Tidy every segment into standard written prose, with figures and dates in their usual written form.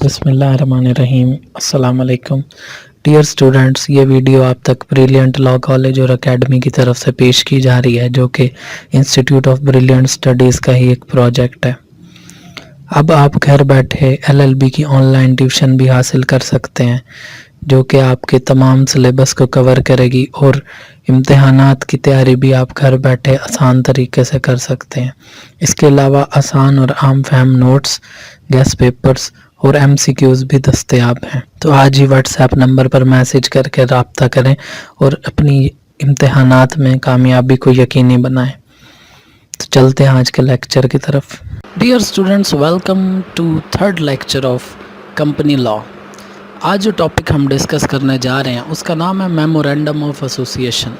बिस्मिल्लाहिर्रहमानिर्रहीम। अस्सलाम वालेकुम डियर स्टूडेंट्स, ये वीडियो आप तक ब्रिलियंट लॉ कॉलेज और एकेडमी की तरफ से पेश की जा रही है, जो कि इंस्टीट्यूट ऑफ ब्रिलियंट स्टडीज़ का ही एक प्रोजेक्ट है। अब आप घर बैठे एलएलबी की ऑनलाइन ट्यूशन भी हासिल कर सकते हैं, जो कि आपके तमाम सिलेबस को कवर करेगी और इम्तिहानात की तैयारी भी आप घर बैठे आसान तरीके से कर सकते हैं। इसके अलावा आसान और आम फहम नोट्स, गेस्ट पेपर्स और एमसीक्यूज़ भी दस्तयाब हैं। तो आज ही व्हाट्सएप नंबर पर मैसेज करके रब्ता करें और अपनी इम्तिहानात में कामयाबी को यकीनी बनाएं। तो चलते हैं आज के लेक्चर की तरफ। Dear students, welcome to third lecture of company law. आज जो टॉपिक हम डिस्कस करने जा रहे हैं उसका नाम है memorandum of association.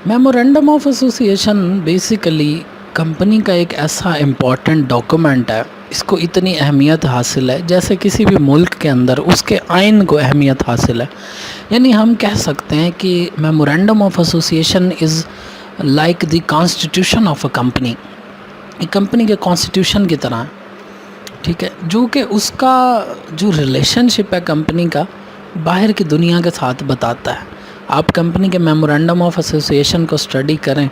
Memorandum of association basically company का एक ऐसा इम्पॉर्टेंट डॉक्यूमेंट है, इसको इतनी अहमियत हासिल है जैसे किसी भी मुल्क के अंदर उसके आइन को अहमियत हासिल है। यानी हम कह सकते हैं कि memorandum of association is like the constitution of a company. एक कंपनी के कॉन्स्टिट्यूशन की तरह है, ठीक है, जो कि उसका जो रिलेशनशिप है कंपनी का बाहर की दुनिया के साथ बताता है। आप कंपनी के मेमोरेंडम ऑफ एसोसिएशन को स्टडी करें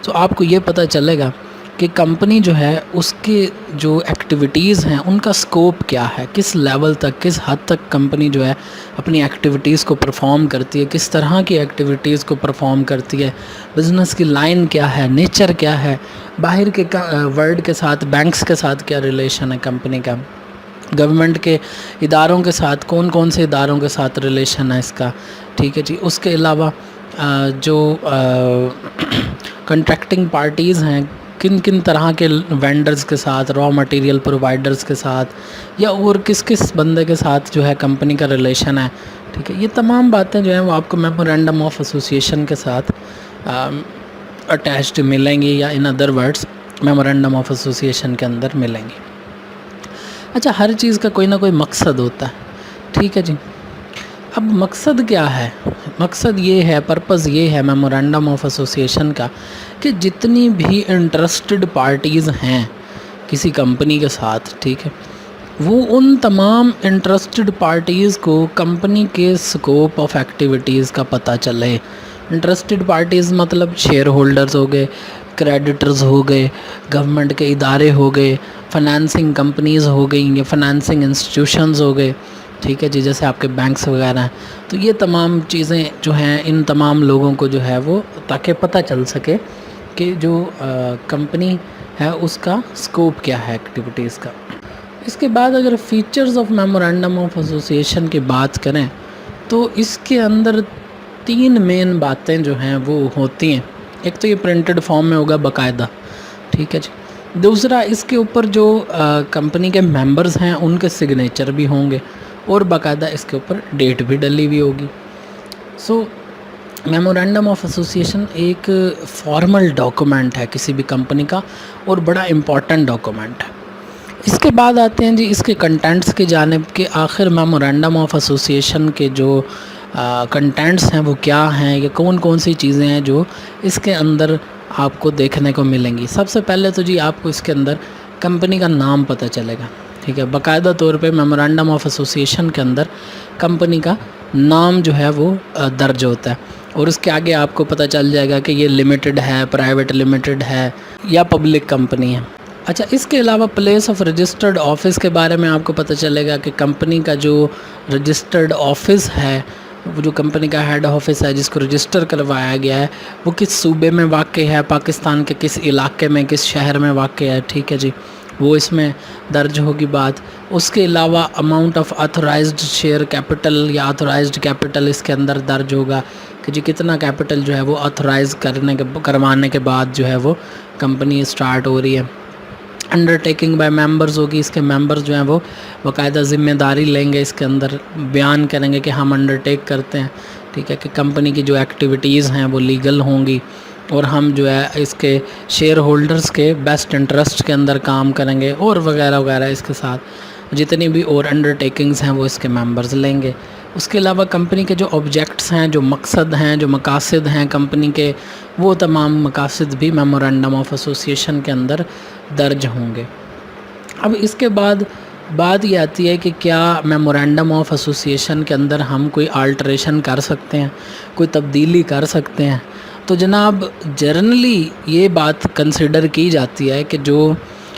तो आपको ये पता चलेगा कि कंपनी जो है उसके जो एक्टिविटीज़ हैं उनका स्कोप क्या है, किस लेवल तक, किस हद तक कंपनी जो है अपनी एक्टिविटीज़ को परफॉर्म करती है, किस तरह की एक्टिविटीज़ को परफॉर्म करती है, बिज़नेस की लाइन क्या है, नेचर क्या है, बाहर के वर्ल्ड के साथ, बैंक्स के साथ क्या रिलेशन है कंपनी का, गवर्नमेंट के इदारों के साथ कौन कौन से इदारों के साथ रिलेशन है इसका, ठीक है जी। उसके अलावा जो कंट्रैक्टिंग पार्टीज़ हैं, किन किन तरह के वेंडर्स के साथ, रॉ मटेरियल प्रोवाइडर्स के साथ या और किस किस बंदे के साथ जो है कंपनी का रिलेशन है, ठीक है। ये तमाम बातें जो हैं वो आपको मेमोरेंडम ऑफ एसोसिएशन के साथ अटैच्ड मिलेंगी, या in other words memorandum of association के अंदर मिलेंगी। अच्छा, हर चीज़ का कोई ना कोई मकसद होता है, ठीक है जी। अब मकसद क्या है? मकसद ये है, पर्पज़ ये है मेमोरेंडम ऑफ एसोसिएशन का कि जितनी भी इंटरेस्टेड पार्टीज़ हैं किसी कंपनी के साथ, ठीक है, वो उन तमाम इंटरेस्टेड पार्टीज़ को कंपनी के स्कोप ऑफ एक्टिविटीज़ का पता चले। इंटरेस्टेड पार्टीज़ मतलब शेयर होल्डर्स हो गए, क्रेडिटर्स हो गए, गवर्नमेंट के इदारे हो गए, फाइनेंसिंग कंपनीज़ हो गई या फाइनेंसिंग इंस्टीट्यूशंस हो गए, ठीक है जी, जैसे आपके बैंक्स वगैरह हैं। तो ये तमाम चीज़ें जो हैं, इन तमाम लोगों को जो है वो ताकि पता चल सके कि जो कंपनी है उसका स्कोप क्या है एक्टिविटीज़ का। इसके बाद अगर features of memorandum of association की बात करें तो इसके अंदर तीन मेन बातें जो हैं वो होती हैं। एक तो ये प्रिंटेड फॉर्म में होगा बाकायदा, ठीक है जी। दूसरा, इसके ऊपर जो कंपनी के मेंबर्स हैं उनके सिग्नेचर भी होंगे और बाकायदा इसके ऊपर डेट भी डली हुई होगी। सो मेमोरेंडम ऑफ एसोसिएशन एक फॉर्मल डॉक्यूमेंट है किसी भी कंपनी का और बड़ा इम्पॉर्टेंट डॉक्यूमेंट है। इसके बाद आते हैं जी इसके कंटेंट्स की जानिब के। आखिर मेमोरेंडम ऑफ एसोसिएशन के जो कंटेंट्स हैं वो क्या हैं, ये कौन कौन सी चीज़ें हैं जो इसके अंदर आपको देखने को मिलेंगी। सबसे पहले तो जी आपको इसके अंदर कंपनी का नाम पता चलेगा, ठीक है। बाकायदा तौर पे मेमोरेंडम ऑफ एसोसिएशन के अंदर कंपनी का नाम जो है वो दर्ज होता है और उसके आगे आपको पता चल जाएगा कि ये लिमिटेड है, प्राइवेट लिमिटेड है या पब्लिक कंपनी है। अच्छा, इसके अलावा प्लेस ऑफ रजिस्टर्ड ऑफिस के बारे में आपको पता चलेगा कि कंपनी का जो रजिस्टर्ड ऑफिस है, वो जो कंपनी का हेड ऑफिस है जिसको रजिस्टर करवाया गया है, वो किस सूबे में वाक़ है, पाकिस्तान के किस इलाके में, किस शहर में वाक़ है, ठीक है जी, वो इसमें दर्ज होगी बात। उसके अलावा amount of authorised share capital या ऑथराइज्ड कैपिटल इसके अंदर दर्ज होगा कि जी कितना कैपिटल जो है वो ऑथराइज़ करवाने के बाद जो है वो कंपनी स्टार्ट हो रही है। अंडरटेकिंग बाय मेंबर्स होगी, इसके मेंबर्स जो हैं वो बाकायदा ज़िम्मेदारी लेंगे, इसके अंदर बयान करेंगे कि हम अंडरटेक करते हैं, ठीक है, कि कंपनी की जो एक्टिविटीज़ हैं वो लीगल होंगी और हम जो है इसके शेयर होल्डर्स के बेस्ट इंटरेस्ट के अंदर काम करेंगे और वगैरह वगैरह। इसके साथ जितनी भी और अंडरटेकिंग्स हैं वो इसके मेंबर्स लेंगे। उसके अलावा कंपनी के जो ऑब्जेक्ट्स हैं, जो मकसद हैं, जो मकासद हैं कंपनी के, वो तमाम मकासद भी मेमोरेंडम ऑफ एसोसिएशन के अंदर दर्ज होंगे। अब इसके बाद بات یہ آتی ہے کہ کیا میمورینڈم آف ایسوسیشن کے اندر ہم کوئی آلٹریشن کر سکتے ہیں، کوئی تبدیلی کر سکتے ہیں؟ تو جناب جرنلی یہ بات کنسیڈر کی جاتی ہے کہ جو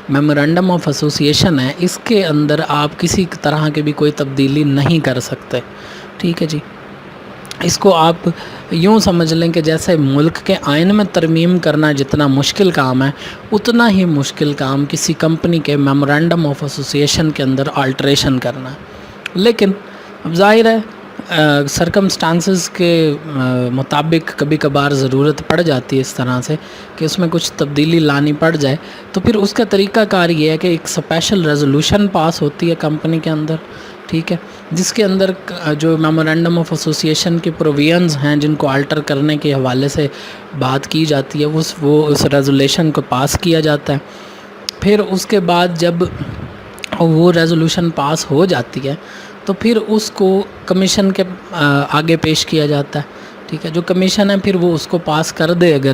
میمورینڈم آف ایسوسیشن ہے اس کے اندر آپ کسی طرح کی بھی کوئی تبدیلی نہیں کر سکتے، ٹھیک ہے جی۔ اس کو آپ یوں سمجھ لیں کہ جیسے ملک کے آئین میں ترمیم کرنا جتنا مشکل کام ہے، اتنا ہی مشکل کام کسی کمپنی کے میمورینڈم آف ایسوسیشن کے اندر آلٹریشن کرنا ہے۔ لیکن اب ظاہر ہے سرکمسٹانسز کے مطابق کبھی کبھار ضرورت پڑ جاتی ہے اس طرح سے کہ اس میں کچھ تبدیلی لانی پڑ جائے، تو پھر اس کا طریقہ کار یہ ہے کہ ایک اسپیشل ریزولوشن پاس ہوتی ہے کمپنی کے اندر، ٹھیک ہے، جس کے اندر جو میمورینڈم آف ایسوسیشن کے پروویژنز ہیں جن کو آلٹر کرنے کے حوالے سے بات کی جاتی ہے وہ اس ریزولوشن کو پاس کیا جاتا ہے۔ پھر اس کے بعد جب وہ ریزولوشن پاس ہو جاتی ہے تو پھر اس کو کمیشن کے آگے پیش کیا جاتا ہے، ٹھیک ہے۔ جو کمیشن ہے پھر وہ اس کو پاس کر دے اگر،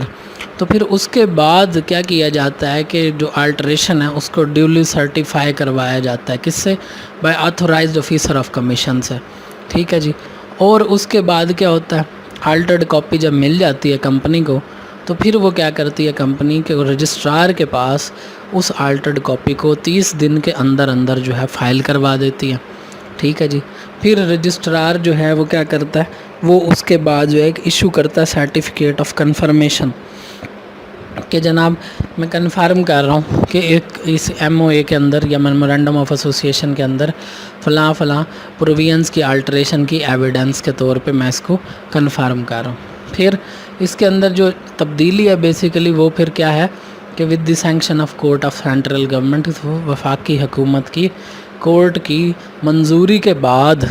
تو پھر اس کے بعد کیا کیا جاتا ہے کہ جو آلٹریشن ہے اس کو ڈیولی سرٹیفائی کروایا جاتا ہے، کس سے؟ By authorized officer of commission سے، ٹھیک ہے جی۔ اور اس کے بعد کیا ہوتا ہے، آلٹرڈ کاپی جب مل جاتی ہے کمپنی کو تو پھر وہ کیا کرتی ہے، کمپنی کے رجسٹرار کے پاس اس آلٹرڈ کاپی کو 30 دن کے اندر اندر جو ہے فائل کروا دیتی ہے، ٹھیک ہے جی۔ پھر رجسٹرار جو ہے وہ کیا کرتا ہے، وہ اس کے بعد جو ہے ایک ایشو کرتا ہے سرٹیفکیٹ آف کنفرمیشن کہ جناب میں کنفرم کر رہا ہوں کہ ایک اس ایم او اے کے اندر یا میمورینڈم آف ایسوسیشن کے اندر فلاں فلاں پروویژنز کی آلٹریشن کی ایویڈنس کے طور پہ میں اس کو کنفرم کر رہا ہوں۔ پھر اس کے اندر جو تبدیلی ہے بیسیکلی وہ پھر کیا ہے کہ with the sanction of court of central government, وفاقی حکومت کی کورٹ کی منظوری کے بعد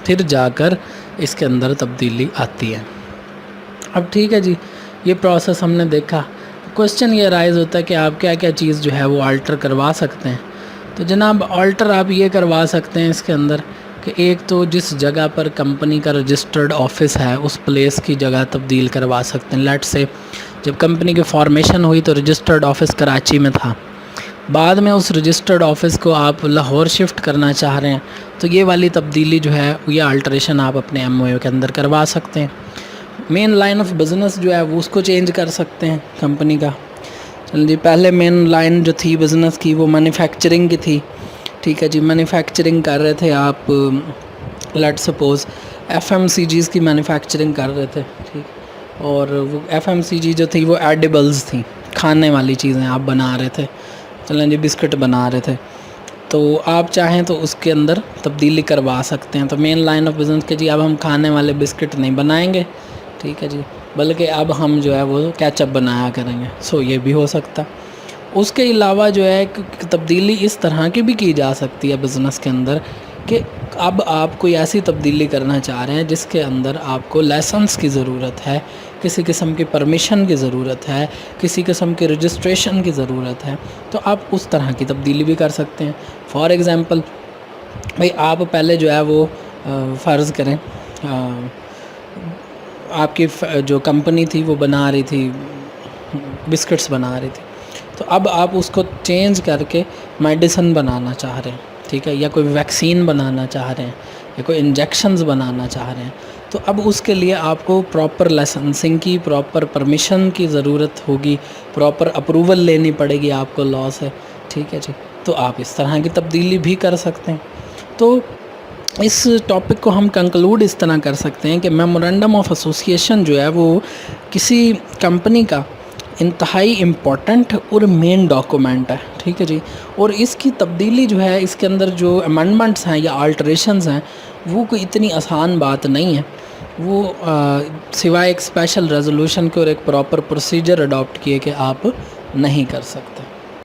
پھر جا کر اس کے اندر تبدیلی آتی ہے۔ اب ٹھیک ہے جی، یہ پروسیس ہم نے دیکھا۔ کوشچن یہ رائز ہوتا ہے کہ آپ کیا کیا چیز جو ہے وہ آلٹر کروا سکتے ہیں؟ تو جناب آلٹر آپ یہ کروا سکتے ہیں اس کے اندر کہ ایک تو جس جگہ پر کمپنی کا رجسٹرڈ آفس ہے اس پلیس کی جگہ تبدیل کروا سکتے ہیں۔ لیٹ سے جب کمپنی کی فارمیشن ہوئی تو رجسٹرڈ آفس کراچی میں تھا، بعد میں اس رجسٹرڈ آفس کو آپ لاہور شفٹ کرنا چاہ رہے ہیں تو یہ والی تبدیلی جو ہے یہ آلٹریشن آپ اپنے ایم او اے کے اندر کروا سکتے ہیں۔ مین لائن آف بزنس جو ہے وہ اس کو چینج کر سکتے ہیں کمپنی کا۔ چلیں جی، پہلے مین لائن جو تھی بزنس کی وہ مینوفیکچرنگ کی تھی، ٹھیک ہے جی۔ مینوفیکچرنگ کر رہے تھے آپ، let suppose F M C Gs کی مینوفیکچرنگ کر رہے تھے، ٹھیک، اور وہ ایف ایم سی جی جو تھی وہ ایڈیبلز تھیں، کھانے والی چیزیں آپ بنا رہے تھے، چلیں جی بسکٹ بنا رہے تھے، تو آپ چاہیں تو اس کے اندر تبدیلی کروا سکتے ہیں۔ تو مین لائن آف بزنس کہ جی اب ہم کھانے والے بسکٹ نہیں بنائیں گے، ٹھیک ہے جی، بلکہ اب ہم جو ہے وہ کیچپ بنایا کریں گے، سو یہ بھی ہو سکتا۔ اس کے علاوہ جو ہے تبدیلی اس طرح کی بھی کی جا سکتی ہے بزنس کے اندر کہ اب آپ کوئی ایسی تبدیلی کرنا چاہ رہے ہیں جس کے اندر آپ کو لائسنس کی ضرورت ہے، کسی قسم کی پرمیشن کی ضرورت ہے، کسی قسم کی رجسٹریشن کی ضرورت ہے، تو آپ اس طرح کی تبدیلی بھی کر سکتے ہیں۔ فار ایگزامپل بھئی آپ پہلے جو ہے وہ فرض کریں آپ کی جو کمپنی تھی وہ بنا رہی تھی بسکٹس بنا رہی تھی، تو اب آپ اس کو چینج کر کے میڈیسن بنانا چاہ رہے ہیں، ٹھیک ہے، یا کوئی ویکسین بنانا چاہ رہے ہیں یا کوئی انجیکشنز بنانا چاہ رہے ہیں، تو اب اس کے لیے آپ کو پراپر لائسنسنگ کی، پراپر پرمیشن کی ضرورت ہوگی، پراپر اپروول لینی پڑے گی آپ کو لاء سے، ٹھیک ہے جی، تو آپ اس طرح کی تبدیلی بھی کر سکتے ہیں۔ تو اس ٹاپک کو ہم کنکلوڈ اس طرح کر سکتے ہیں کہ میمورینڈم آف ایسوسیشن جو ہے وہ کسی کمپنی کا انتہائی امپورٹنٹ اور مین ڈاکومنٹ ہے، ٹھیک ہے جی، اور اس کی تبدیلی جو ہے اس کے اندر جو امینڈمنٹس ہیں یا آلٹریشنز ہیں وہ کوئی اتنی آسان بات نہیں ہے، وہ سوائے ایک اسپیشل ریزولوشن کے اور ایک پراپر پروسیجر اڈاپٹ کیے کہ آپ نہیں کر سکتے۔